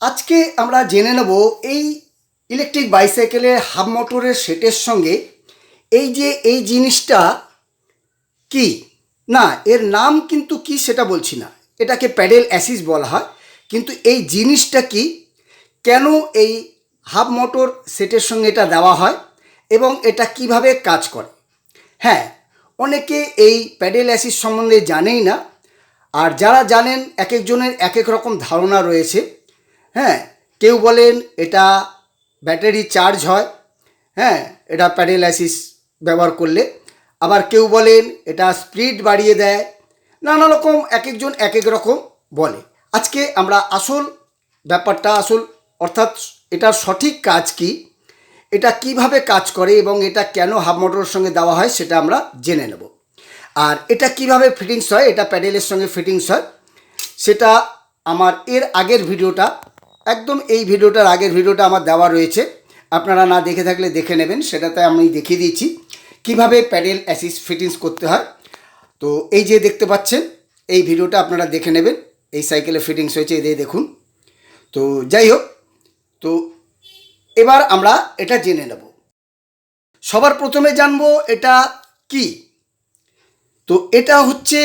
আজকে আমরা জেনে নেব এই ইলেকট্রিক বাইসাইকেলের হাফ মোটরের সেটের সঙ্গে এই জিনিসটা কি না, এর নাম কিন্তু কি সেটা বলছি না, এটাকে প্যাডেল অ্যাসিস্ট বলা হয়। কিন্তু এই জিনিসটা কি, কেন এই হাফ মোটর সেটের সঙ্গে এটা দেওয়া হয় এবং এটা কিভাবে কাজ করে। হ্যাঁ, অনেকে এই প্যাডেল অ্যাসিস্ট সম্বন্ধে জানেই না, আর যারা জানেন এক একজনের এক এক রকম ধারণা রয়েছে। হ্যাঁ, কেউ বলেন এটা ব্যাটারি চার্জ হয়, হ্যাঁ, এটা প্যাডেল অ্যাসিস্ট ব্যবহার করলে। আবার কেউ বলেন এটা স্পিড বাড়িয়ে দেয়, নানা রকম এক একজন এক এক রকম বলে। আজকে আমরা আসল ব্যাপারটা অর্থাৎ এটার সঠিক কাজ কি, এটা কিভাবে কাজ করে এবং এটা কেন হাফ মোটরের সঙ্গে দেওয়া হয় সেটা আমরা জেনে নেব। আর এটা কিভাবে ফিটিংস হয়, এটা প্যাডেলের সঙ্গে ফিটিংস হয়, সেটা আমার এর আগের ভিডিওটা, একদম এই ভিডিওটার আগের ভিডিওটা আমার দেওয়া রয়েছে, আপনারা না দেখে থাকলে দেখে নেবেন। সেটাতে আমি দেখিয়ে দিয়েছি কিভাবে প্যাডেল অ্যাসিস্ট ফিটিংস করতে হয়। তো এই যে দেখতে পাচ্ছেন, এই ভিডিওটা আপনারা দেখে নেবেন, এই সাইকেলে ফিটিংস হয়েছে, এই দেখুন। তো যাই হোক, তো এবার আমরা এটা জেনে নেব। সবার প্রথমে জানবো এটা কি। তো এটা হচ্ছে,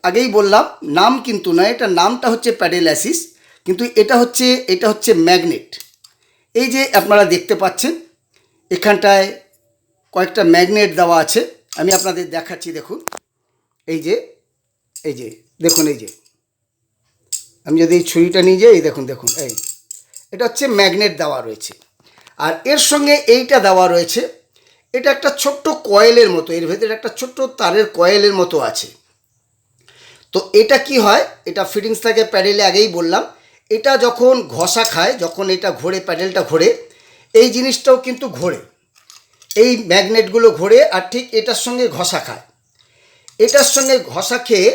আগেই বললাম নাম কিন্তু নয়, এটা নামটা হচ্ছে প্যাডেল অ্যাসিস্ট, কিন্তু এটা হচ্ছে ম্যাগনেট। এই যে আপনারা দেখতে পাচ্ছেন এখানটায় কয়েকটা ম্যাগনেট দেওয়া আছে, আমি আপনাদের দেখাচ্ছি। দেখুন এই যে দেখুন, এই যে আমি যদি এই ছুরিটা নিয়ে যাই, এই দেখুন এই এটা হচ্ছে ম্যাগনেট দেওয়া রয়েছে। আর এর সঙ্গে এইটা দেওয়া রয়েছে, এটা একটা ছোট্ট কয়েলের মতো, এর ভেতরে একটা ছোট্ট তারের কয়েলের মতো আছে। তো এটা কি হয়, এটা ফিটিংস থাকে প্যাডেলে, আগেই বললাম। এটা যখন ঘষা খায়, যখন এটা ঘোরে, প্যাডেলটা ঘোরে, এই জিনিসটাও কিন্তু ঘোরে, এই ম্যাগনেটগুলো ঘোরে, আর ঠিক এটার সঙ্গে ঘষা খায়। এটার সঙ্গে ঘষা খেয়ে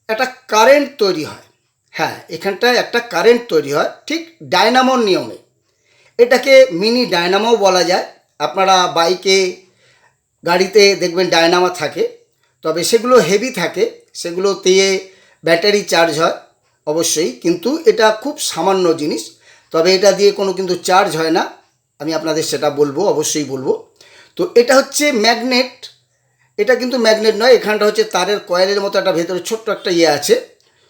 একটা কারেন্ট তৈরি হয়। হ্যাঁ, এখানটায় একটা কারেন্ট তৈরি হয়, ঠিক ডায়নামোর নিয়মে। এটাকে মিনি ডায়নামো বলা যায়। আপনারা বাইকে, গাড়িতে দেখবেন ডায়নামো থাকে, তবে সেগুলো হেভি থাকে, সেগুলো দিয়ে ব্যাটারি চার্জ হয় অবশ্যই, কিন্তু এটা খুব সামান্য জিনিস। তবে এটা দিয়ে কোনো কিন্তু চার্জ হয় না, আমি আপনাদের সেটা বলবো, অবশ্যই বলবো। তো এটা হচ্ছে ম্যাগনেট, এটা কিন্তু ম্যাগনেট নয়, এখানটা হচ্ছে তারের কয়েলের মতো একটা ভেতরে ছোট্ট একটা আছে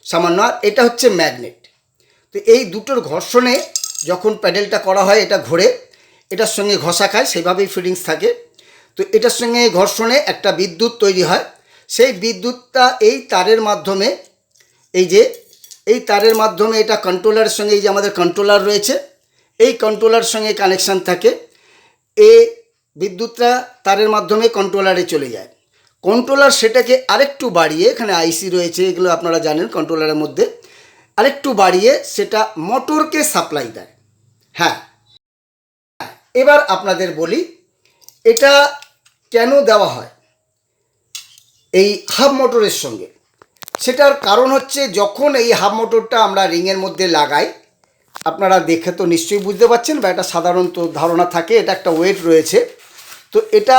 সামান্য, আর এটা হচ্ছে ম্যাগনেট। তো এই দুটোর ঘর্ষণে যখন প্যাডেলটা করা হয়, এটা ঘোরে, এটার সঙ্গে ঘষা খায়, সেভাবেই ফিটিংস থাকে। তো এটার সঙ্গে ঘর্ষণে একটা বিদ্যুৎ তৈরি হয়, সেই বিদ্যুৎটা এই তারের মাধ্যমে, এই তারের মাধ্যমে এটা কন্ট্রোলারের সঙ্গে, এই যে আমাদের কন্ট্রোলার রয়েছে, এই কন্ট্রোলার সঙ্গে কানেকশান থাকে। এই বিদ্যুৎটা তারের মাধ্যমে কন্ট্রোলারে চলে যায়। কন্ট্রোলার সেটাকে আরেকটু বাড়িয়ে, এখানে আইসি রয়েছে, এগুলো আপনারা জানেন, কন্ট্রোলারের মধ্যে আরেকটু বাড়িয়ে সেটা মোটরকে সাপ্লাই দেয়। হ্যাঁ, এবার আপনাদের বলি এটা কেন দেওয়া হয় এই হাফ মোটরের সঙ্গে। সেটার কারণ হচ্ছে, যখন এই হাফ মোটরটা আমরা রিংয়ের মধ্যে লাগাই, আপনারা দেখে তো নিশ্চয়ই বুঝতে পারছেন, বা এটা সাধারণত ধারণা থাকে, এটা একটা ওয়েট রয়েছে। তো এটা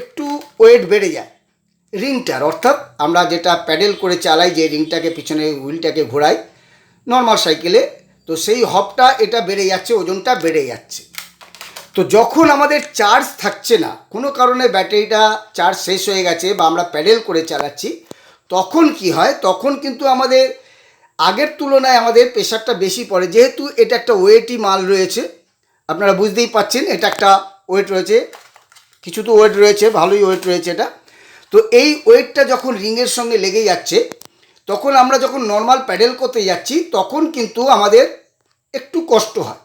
একটু ওয়েট বেড়ে যায় রিংটার, অর্থাৎ আমরা যেটা প্যাডেল করে চালাই, যে রিংটাকে পিছনে হুইলটাকে ঘোরাই নর্মাল সাইকেলে, তো সেই হবটা এটা বেড়ে যাচ্ছে, ওজনটা বেড়ে যাচ্ছে। তো যখন আমাদের চার্জ থাকছে না, কোনো কারণে ব্যাটারিটা চার্জ শেষ হয়ে গেছে, বা আমরা প্যাডেল করে চালাচ্ছি, তখন কি হয়, তখন কিন্তু আমাদের আগের তুলনায় আমাদের প্রেশারটা বেশি পড়ে, যেহেতু এটা একটা ওয়েটই মাল রয়েছে। আপনারা বুঝতেই পাচ্ছেন, এটা একটা ওয়েট রয়েছে, কিছু তো ওয়েট রয়েছে, ভালোই ওয়েট রয়েছে এটা। তো এই ওয়েটটা যখন রিংয়ের সঙ্গে লেগে যাচ্ছে, তখন আমরা যখন নর্মাল প্যাডেল করতে যাচ্ছি, তখন কিন্তু আমাদের একটু কষ্ট হয়।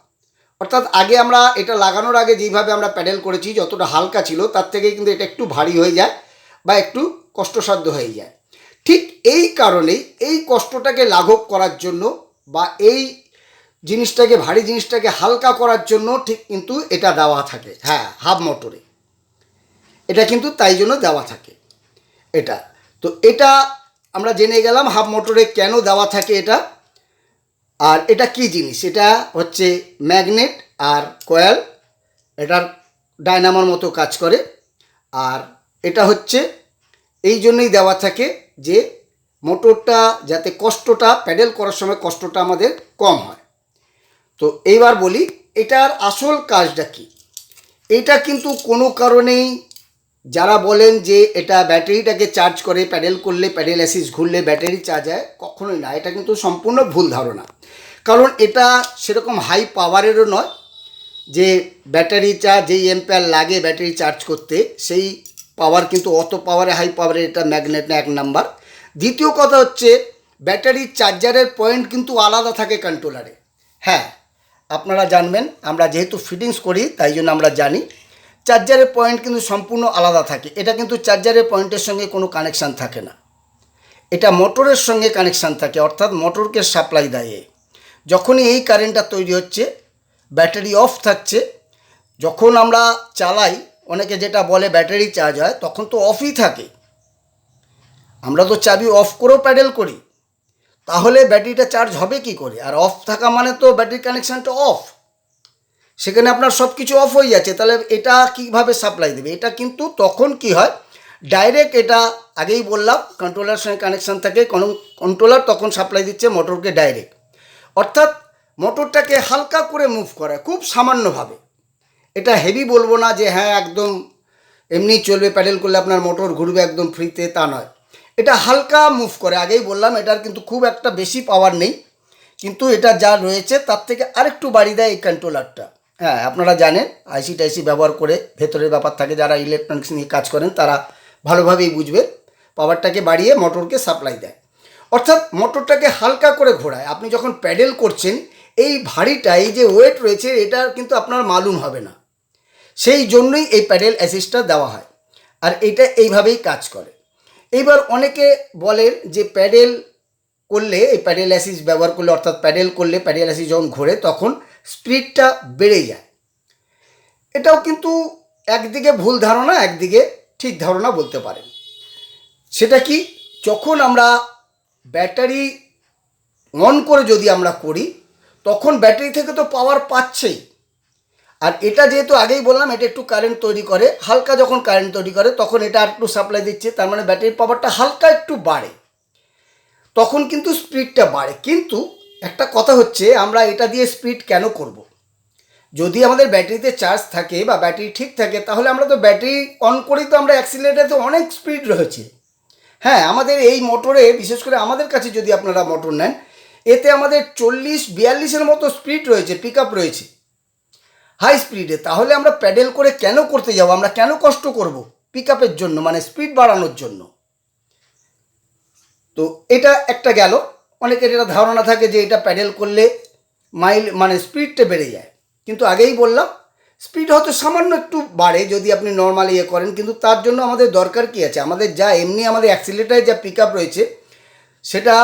অর্থাৎ আগে আমরা এটা লাগানোর আগে যেইভাবে আমরা প্যাডেল করেছি, যতটা হালকা ছিল, তার থেকে কিন্তু এটা একটু ভারী হয়ে যায় বা একটু কষ্টসাধ্য হয়ে যায়। ঠিক এই কারণেই এই কষ্টটাকে লাঘব করার জন্য, বা এই জিনিসটাকে, ভারী জিনিসটাকে হালকা করার জন্য ঠিক কিন্তু এটা দেওয়া থাকে। হ্যাঁ, হাফ মোটরে এটা কিন্তু তাই জন্য দেওয়া থাকে এটা। তো এটা আমরা জেনে গেলাম হাফ মোটরে কেন দেওয়া থাকে এটা। আর এটা কি জিনিস, এটা হচ্ছে ম্যাগনেট আর কয়েল, এটার ডায়নামোর মতো কাজ করে। আর এটা হচ্ছে এই জন্যই দেওয়া থাকে যে মোটরটা যাতে কষ্টটা, প্যাডেল করার সময় কষ্টটা আমাদের কম হয়। তো এইবার বলি এটার আসল কাজটা কি। এটা কিন্তু কোনো কারণেই যারা বলেন যে এটা ব্যাটারিটাকে চার্জ করে, প্যাডেল করলে, প্যাডেল অ্যাসিস ঘুরলে ব্যাটারি চার্জ হয়, কখনোই না। এটা কিন্তু সম্পূর্ণ ভুল ধারণা। কারণ এটা সেরকম হাই পাওয়ারেরও নয় যে ব্যাটারি চার্জ যেই এম্পিয়ার লাগে ব্যাটারি চার্জ করতে সেই পাওয়ার কিন্তু অত পাওয়ারে, হাই পাওয়ারে এটা ম্যাগনেট না, এক নাম্বার। দ্বিতীয় কথা হচ্ছে ব্যাটারির চার্জারের পয়েন্ট কিন্তু আলাদা থাকে কন্ট্রোলারে। হ্যাঁ, আপনারা জানবেন, আমরা যেহেতু ফিটিংস করি তাই জন্য আমরা জানি চার্জারের পয়েন্ট কিন্তু সম্পূর্ণ আলাদা থাকে। এটা কিন্তু চার্জারের পয়েন্টের সঙ্গে কোনো কানেকশান থাকে না, এটা মোটরের সঙ্গে কানেকশান থাকে, অর্থাৎ মোটরকে সাপ্লাই দেয়। যখনই এই কারেন্টটা তৈরি হচ্ছে ব্যাটারি অফ থাকছে, যখন আমরা চালাই অনেকে যেটা বলে ব্যাটারি চার্জ হয়, তখন তো অফই থাকে। আমরা তো চাবি অফ করেও প্যাডেল করি, তাহলে ব্যাটারিটা চার্জ হবে কি করে? আর অফ থাকা মানে তো ব্যাটারি কানেকশানটা অফ, সেখানে আপনার সব কিছু অফ হয়ে যাচ্ছে, তাহলে এটা কীভাবে সাপ্লাই দেবে? এটা কিন্তু তখন কি হয়, ডাইরেক্ট এটা আগেই বললাম কন্ট্রোলার সঙ্গে কানেকশান থাকে, কন্ট্রোলার তখন সাপ্লাই দিচ্ছে মোটরকে ডাইরেক্ট, অর্থাৎ মোটরটাকে হালকা করে মুভ করায় খুব সামান্যভাবে। এটা হেভি বলবো না যে হ্যাঁ একদম এমনি চলবে, প্যাডেল করলে আপনার মোটর ঘুরবে একদম ফ্রিতে, তা নয়। এটা হালকা মুভ করে, আগেই বললাম এটার কিন্তু খুব একটা বেশি পাওয়ার নেই, কিন্তু এটা যা রয়েছে তার থেকে আরেকটু বাড়িয়ে দেয় এই কন্ট্রোলারটা। হ্যাঁ, আপনারা জানেন আইসি টাইসি ব্যবহার করে ভেতরের ব্যাপার থাকে, যারা ইলেকট্রনিক্স নিয়ে কাজ করেন তারা ভালোভাবেই বুঝবে, পাওয়ারটাকে বাড়িয়ে মোটরকে সাপ্লাই দেয়, অর্থাৎ মোটরটাকে হালকা করে ঘোরায়। আপনি যখন প্যাডেল করছেন এই ভারীটা, এই যে ওয়েট রয়েছে, এটা কিন্তু আপনার মালুম হবে না, সেই জন্যই এই প্যাডেল অ্যাসিস্টটা দেওয়া হয়, আর এটা এইভাবেই কাজ করে। এইবার অনেকে বলেন যে প্যাডেল করলে, এই প্যাডেল অ্যাসিস ব্যবহার করলে, অর্থাৎ প্যাডেল করলে প্যাডেল অ্যাসিস যখন ঘোরে তখন স্পিডটা বেড়ে যায়। এটাও কিন্তু একদিকে ভুল ধারণা, একদিকে ঠিক ধারণা বলতে পারেন। সেটা কি, যখন আমরা ব্যাটারি অন করে যদি আমরা করি তখন ব্যাটারি থেকে তো পাওয়ার পাচ্ছেই, আর এটা যেহেতু আগেই বললাম এটা একটু কারেন্ট তৈরি করে, হালকা যখন কারেন্ট তৈরি করে তখন এটা আর একটু সাপ্লাই দিচ্ছে, তার মানে ব্যাটারির পাওয়ারটা হালকা একটু বাড়ে, তখন কিন্তু স্পিডটা বাড়ে। কিন্তু একটা কথা হচ্ছে, আমরা এটা দিয়ে স্পিড কেন করব? যদি আমাদের ব্যাটারিতে চার্জ থাকে বা ব্যাটারি ঠিক থাকে, তাহলে আমরা তো ব্যাটারি অন করেই তো আমরা অ্যাক্সিলারেটারে অনেক স্পিড রয়েছে। হ্যাঁ, আমাদের এই মোটরে, বিশেষ করে আমাদের কাছে যদি আপনারা মোটর নেন, এতে আমাদের 40-42-এর মতো স্পিড রয়েছে, পিক আপ রয়েছে হাই স্পিডে। তাহলে আমরা প্যাডেল করে কেন করতে যাব? আমরা কেন কষ্ট করব পিক আপের জন্য, মানে স্পিড বাড়ানোর জন্য? তো এটা একটা গেল। অনেকের এটা ধারণা থাকে যে এটা প্যাডেল করলে মাইল মানে স্পিডটা বেড়ে যায়, কিন্তু আগেই বললাম স্পিড হয়তো সামান্য একটু বাড়ে যদি আপনি নর্মালি ইয়ে করেন, কিন্তু তার জন্য আমাদের দরকার কী আছে? আমাদের যা এমনি আমাদের অ্যাক্সিলারেটারে যা পিক আপ রয়েছে সেটা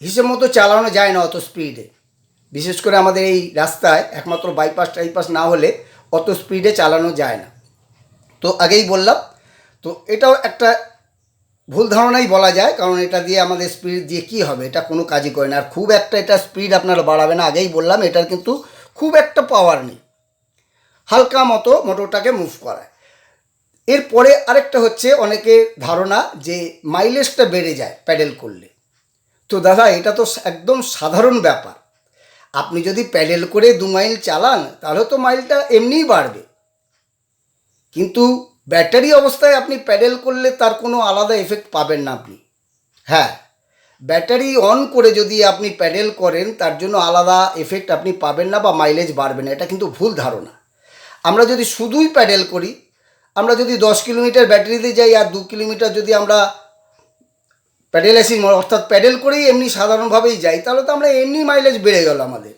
হিসেব মতো চালানো যায় না অত স্পিডে, বিশেষ করে আমাদের এই রাস্তায় একমাত্র বাইপাস টাইপাস না হলে অত স্পিডে চালানো যায় না। তো আগেই বললাম, তো এটাও একটা ভুল ধারণাই বলা যায়, কারণ এটা দিয়ে আমাদের স্পিড দিয়ে কী হবে? এটা কোনো কাজই করে না, আর খুব একটা এটা স্পিড আপনারা বাড়াবে না। আগেই বললাম এটার কিন্তু খুব একটা পাওয়ার নেই, হালকা মতো মোটরটাকে মুভ করায়। এরপরে আরেকটা হচ্ছে অনেকের ধারণা যে মাইলেজটা বেড়ে যায় প্যাডেল করলে। তো দাদা, এটা তো একদম সাধারণ ব্যাপার। আপনি যদি প্যাডেল করে 2 মাইল চালান তাহলে তো মাইলটা এমনিই বাড়বে, কিন্তু ব্যাটারি অবস্থায় আপনি প্যাডেল করলে তার কোনো আলাদা এফেক্ট পাবেন না আপনি। হ্যাঁ, ব্যাটারি অন করে যদি আপনি প্যাডেল করেন তার জন্য আলাদা এফেক্ট আপনি পাবেন না বা মাইলেজ বাড়বে না, এটা কিন্তু ভুল ধারণা। আমরা যদি শুধুই প্যাডেল করি, আমরা যদি 10 কিলোমিটার ব্যাটারিতে যাই আর 2 কিলোমিটার যদি আমরা প্যাডেল অ্যাসিস অর্থাৎ প্যাডেল করেই এমনি সাধারণভাবেই যাই, তাহলে তো আমরা এমনি মাইলেজ বেড়ে গেল আমাদের।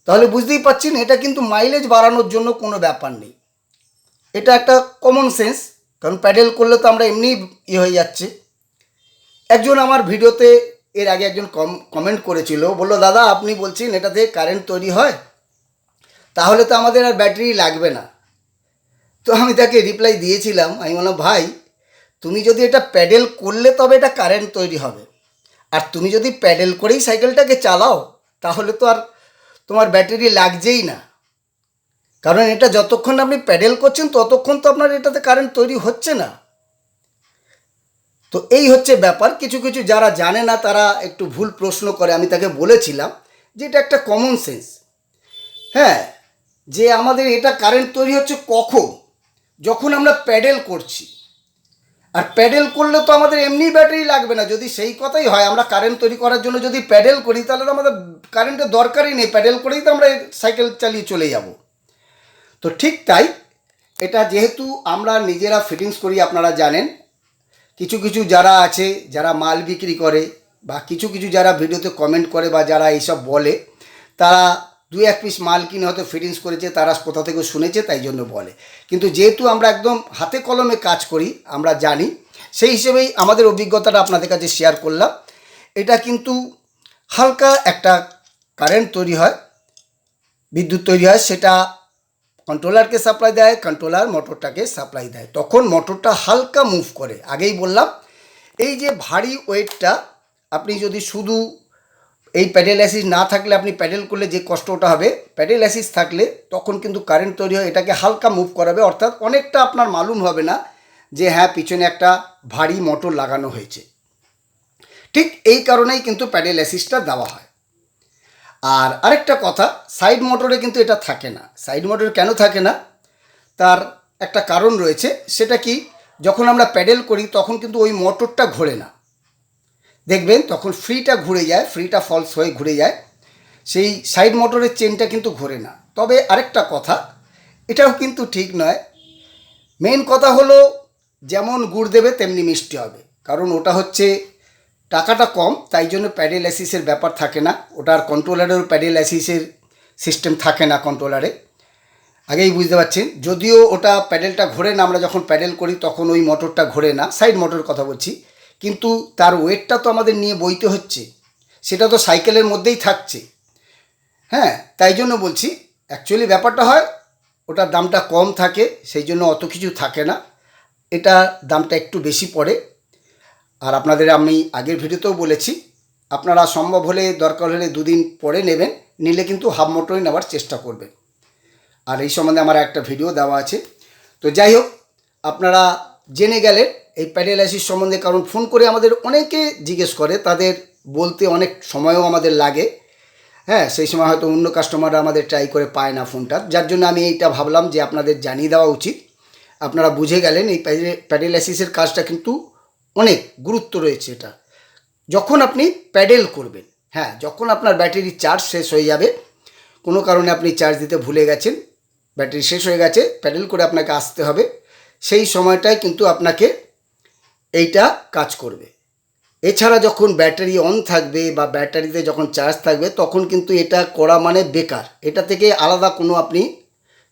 তাহলে বুঝতেই পারছেন এটা কিন্তু মাইলেজ বাড়ানোর জন্য কোনো ব্যাপার নেই, এটা একটা কমন সেন্স, কারণ প্যাডেল করলে তো আমরা এমনি হয়ে যাচ্ছে। একজন আমার ভিডিওতে এর আগে একজন কমেন্ট করেছিল, বললো দাদা আপনি বলছেন এটা থেকে কারেন্ট তৈরি হয়, তাহলে তো আমাদের আর ব্যাটারি লাগবে না। তো আমি তাকে রিপ্লাই দিয়েছিলাম, আমি বললাম ভাই, তুমি যদি এটা প্যাডেল করলে তবে এটা কারেন্ট তৈরি হবে, আর তুমি যদি প্যাডেল করেই সাইকেলটাকে চালাও তাহলে তো আর তোমার ব্যাটারি লাগছেই না, কারণ এটা যতক্ষণ আপনি প্যাডেল করছেন ততক্ষণ তো আপনার এটাতে কারেন্ট তৈরি হচ্ছে না। তো এই হচ্ছে ব্যাপার। কিছু কিছু যারা জানে না তারা একটু ভুল প্রশ্ন করে, আমি তাকে বলেছিলাম যেটা একটা কমন সেন্স। হ্যাঁ, যে আমাদের এটা কারেন্ট তৈরি হচ্ছে কখন, যখন আমরা প্যাডেল করছি। আর প্যাডেল করলে তো আমাদের এমনি ব্যাটারি লাগবে না। যদি সেই কথাই হয়, আমরা কারেন্ট তৈরি করার জন্য যদি প্যাডেল করি, তাহলে তো আমাদের কারেন্টের দরকারই নেই, প্যাডেল করেই তো আমরা সাইকেল চালিয়ে চলে যাব। তো ঠিক তাই, এটা যেহেতু আমরা নিজেরা ফিটিংস করি, আপনারা জানেন, কিছু কিছু যারা আছে যারা মাল বিক্রি করে, বা কিছু কিছু যারা ভিডিওতে কমেন্ট করে, বা যারা এইসব বলে, তারা দুই এক পিস মাল কিনে হয়তো ফিটিংস করেছে, তারা কোথা থেকে শুনেছে তাই জন্য বলে। কিন্তু যেহেতু আমরা একদম হাতে কলমে কাজ করি, আমরা জানি, সেই হিসেবেই আমাদের অভিজ্ঞতাটা আপনাদের কাছে শেয়ার করলাম। এটা কিন্তু হালকা একটা কারেন্ট তৈরি হয়, বিদ্যুৎ তৈরি হয়, সেটা কন্ট্রোলারকে সাপ্লাই দেয়, কন্ট্রোলার মোটরটাকে সাপ্লাই দেয়, তখন মোটরটা হালকা মুভ করে। আগেই বললাম, এই যে ভারী ওয়েটটা, আপনি যদি শুধু এই প্যাডেল অ্যাসিস না থাকলে, আপনি প্যাডেল করলে যে কষ্টটা হবে, প্যাডেল অ্যাসিস থাকলে তখন কিন্তু কারেন্ট তৈরি হয়, এটাকে হালকা মুভ করাবে। অর্থাৎ অনেকটা আপনার মালুম হবে না যে হ্যাঁ পিছনে একটা ভারী মোটর লাগানো হয়েছে। ঠিক এই কারণেই কিন্তু প্যাডেল অ্যাসিসটা দেওয়া হয়। আর আরেকটা কথা, সাইড মোটরে কিন্তু এটা থাকে না। সাইড মোটর কেন থাকে না, তার একটা কারণ রয়েছে। সেটা কি, যখন আমরা প্যাডেল করি তখন কিন্তু ওই মোটরটা ঘোরে না, দেখবেন তখন ফ্রিটা ঘুরে যায়, ফ্রিটা ফলস হয়ে ঘুরে যায়, সেই সাইড মোটরের চেনটা কিন্তু ঘোরে না। তবে আরেকটা কথা, এটাও কিন্তু ঠিক নয়। মেন কথা হলো, যেমন গুড় দেবে তেমনি মিষ্টি হবে। কারণ ওটা হচ্ছে টাকাটা কম, তাই জন্য প্যাডেল অ্যাসিসের ব্যাপার থাকে না। ওটার কন্ট্রোলারেও প্যাডেল অ্যাসিসের সিস্টেম থাকে না কন্ট্রোলারে, আগেই বুঝতে পারছেন। যদিও ওটা প্যাডেলটা ঘোরে না, আমরা যখন প্যাডেল করি তখন ওই মোটরটা ঘোরে না, সাইড মোটরের কথা বলছি, কিন্তু তার ওয়েটটা তো আমাদের নিয়ে বইতে হচ্ছে, সেটা তো সাইকেলের মধ্যেই থাকছে। হ্যাঁ, তাই জন্য বলছি, অ্যাকচুয়ালি ব্যাপারটা হয় ওটার দামটা কম থাকে, সেই জন্য অত কিছু থাকে না, এটা দামটা একটু বেশি পড়ে। আর আপনাদের আমি আগের ভিডিওতেও বলেছি, আপনারা সম্ভব হলে, দরকার হলে দুদিন পরে নেবেন, নিলে কিন্তু হাফ মোটরই নেওয়ার চেষ্টা করবেন। আর এই সম্বন্ধে আমার একটা ভিডিও দেওয়া আছে। তো যাই হোক, আপনারা জেনে গেলেন এই প্যাডেল অ্যাসিস সম্বন্ধে। কারণ ফোন করে আমাদের অনেকে জিজ্ঞেস করে, তাদের বলতে অনেক সময়ও আমাদের লাগে। হ্যাঁ, সেই সময় হয়তো অন্য কাস্টমাররা আমাদের ট্রাই করে পায় না ফোনটা, যার জন্য আমি এইটা ভাবলাম যে আপনাদের জানিয়ে দেওয়া উচিত। আপনারা বুঝে গেলেন এই প্যাডেল অ্যাসিসের কাজটা কিন্তু অনেক গুরুত্ব রয়েছে। এটা যখন আপনি প্যাডেল করবেন, হ্যাঁ, যখন আপনার ব্যাটারি চার্জ শেষ হয়ে যাবে, কোনো কারণে আপনি চার্জ দিতে ভুলে গেছেন, ব্যাটারি শেষ হয়ে গেছে, প্যাডেল করে আপনাকে আসতে হবে, সেই সময়টায় কিন্তু আপনাকে এইটা কাজ করবে। এছাড়া যখন ব্যাটারি অন থাকবে বা ব্যাটারিতে যখন চার্জ থাকবে, তখন কিন্তু এটা করা মানে বেকার। এটা থেকে আলাদা কোনো আপনি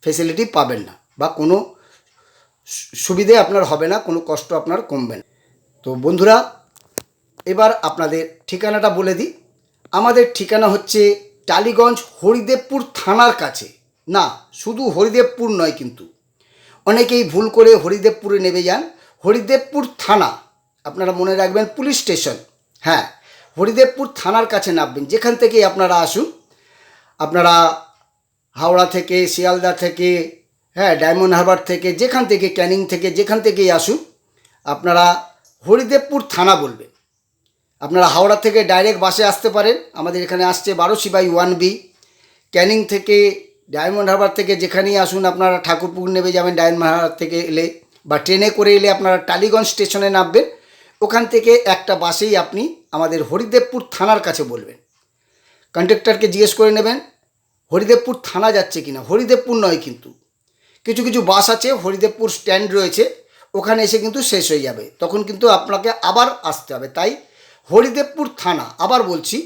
ফেসিলিটি পাবেন না, বা কোনো সুবিধে আপনার হবে না, কোনো কষ্ট আপনার কমবে না। তো বন্ধুরা, এবার আপনাদের ঠিকানাটা বলে দিই। আমাদের ঠিকানা হচ্ছে টালিগঞ্জ, হরিদেবপুর থানার কাছে। না, শুধু হরিদেবপুর নয়, কিন্তু অনেকেই ভুল করে হরিদেবপুরে নেমে যান। হরিদেবপুর থানা, আপনারা মনে রাখবেন, পুলিশ স্টেশন। হ্যাঁ, হরিদেবপুর থানার কাছে নামবেন। যেখান থেকেই আপনারা আসুন, আপনারা হাওড়া থেকে, শিয়ালদা থেকে, হ্যাঁ, ডায়মন্ড হারবার থেকে, যেখান থেকে, ক্যানিং থেকে, যেখান থেকেই আসুন, আপনারা হরিদেবপুর থানা বলবেন। আপনারা হাওড়া থেকে ডাইরেক্ট বাসে আসতে পারেন, আমাদের এখানে আসছে 12C/1B। ক্যানিং থেকে, ডায়মন্ড হারবার থেকে যেখানেই আসুন, আপনারা ঠাকুরপুকুর নেমে যাবেন ডায়মন্ড হারবার থেকে এলে, বা ট্রেনে করে এলে আপনারা টালিগঞ্জ স্টেশনে নামবেন। ওখান থেকে একটা বাসেই আপনি আমাদের হরিদেবপুর থানার কাছে বলবেন। কন্ডাক্টরকে জিজ্ঞেস করে নেবেন হরিদেবপুর থানা যাচ্ছে কিনা। হরিদেবপুর নয়, কিন্তু কিছু কিছু বাস আছে, হরিদেবপুর স্ট্যান্ড রয়েছে, ওখানে এসে কিন্তু শেষ হয়ে যাবে, তখন কিন্তু আপনাকে আবার আসতে হবে। তাই হরিদেবপুর থানা, আবার বলছি,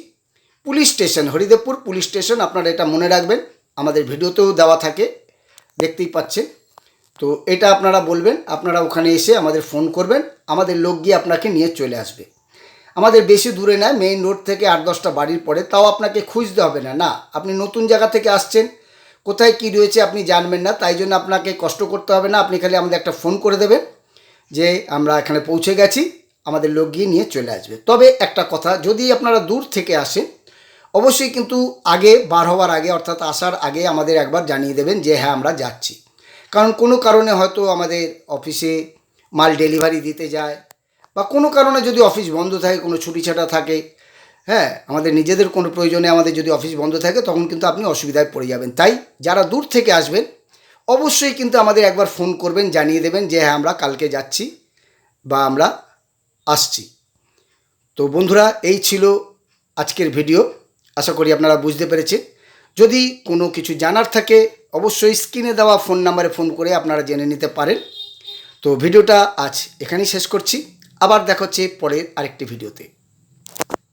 police station, Haridevpur police station. আপনারা এটা মনে রাখবেন, আমাদের ভিডিওতেও দেওয়া থাকে, দেখতেই পাচ্ছেন। তো এটা আপনারা বলবেন, আপনারা ওখানে এসে আমাদের ফোন করবেন, আমাদের লোক গিয়ে আপনাকে নিয়ে চলে আসবে। আমাদের বেশি দূরে নয়, মেইন রোড থেকে 8-10টা বাড়ির পরে, তাও আপনাকে খুঁজতে হবে না। না, আপনি নতুন জায়গা থেকে আসছেন, কোথায় কী রয়েছে আপনি জানবেন না, তাই জন্য আপনাকে কষ্ট করতে হবে না। আপনি খালি আমাদের একটা ফোন করে দেবেন যে আমরা এখানে পৌঁছে গেছি, আমাদের লোক গিয়ে নিয়ে চলে আসবে। তবে একটা কথা, যদি আপনারা দূর থেকে আসেন, অবশ্যই কিন্তু আগে, বার হওয়ার আগে, অর্থাৎ আসার আগে আমাদের একবার জানিয়ে দেবেন যে হ্যাঁ আমরা যাচ্ছি। কারণ কোনো কারণে হয়তো আমাদের অফিসে মাল ডেলিভারি দিতে যায়, বা কোনো কারণে যদি অফিস বন্ধ থাকে, কোনো ছুটি ছাটা থাকে, হ্যাঁ, আমাদের নিজেদের কোনো প্রয়োজনে আমাদের যদি অফিস বন্ধ থাকে তখন কিন্তু আপনি অসুবিধায় পড়ে যাবেন। তাই যারা দূর থেকে আসবেন অবশ্যই কিন্তু আমাদের একবার ফোন করবেন, জানিয়ে দেবেন যে হ্যাঁ আমরা কালকে যাচ্ছি বা আমরা আসছি। তো বন্ধুরা, এই ছিল আজকের ভিডিও। আশা করি আপনারা বুঝতে পেরেছেন। যদি কোনো কিছু জানার থাকে অবশ্যই স্ক্রিনে দেওয়া ফোন নাম্বারে ফোন করে আপনারা জেনে নিতে পারেন। তো ভিডিওটা আজ এখানেই শেষ করছি। আবার দেখা হচ্ছে পরের আরেকটি ভিডিওতে।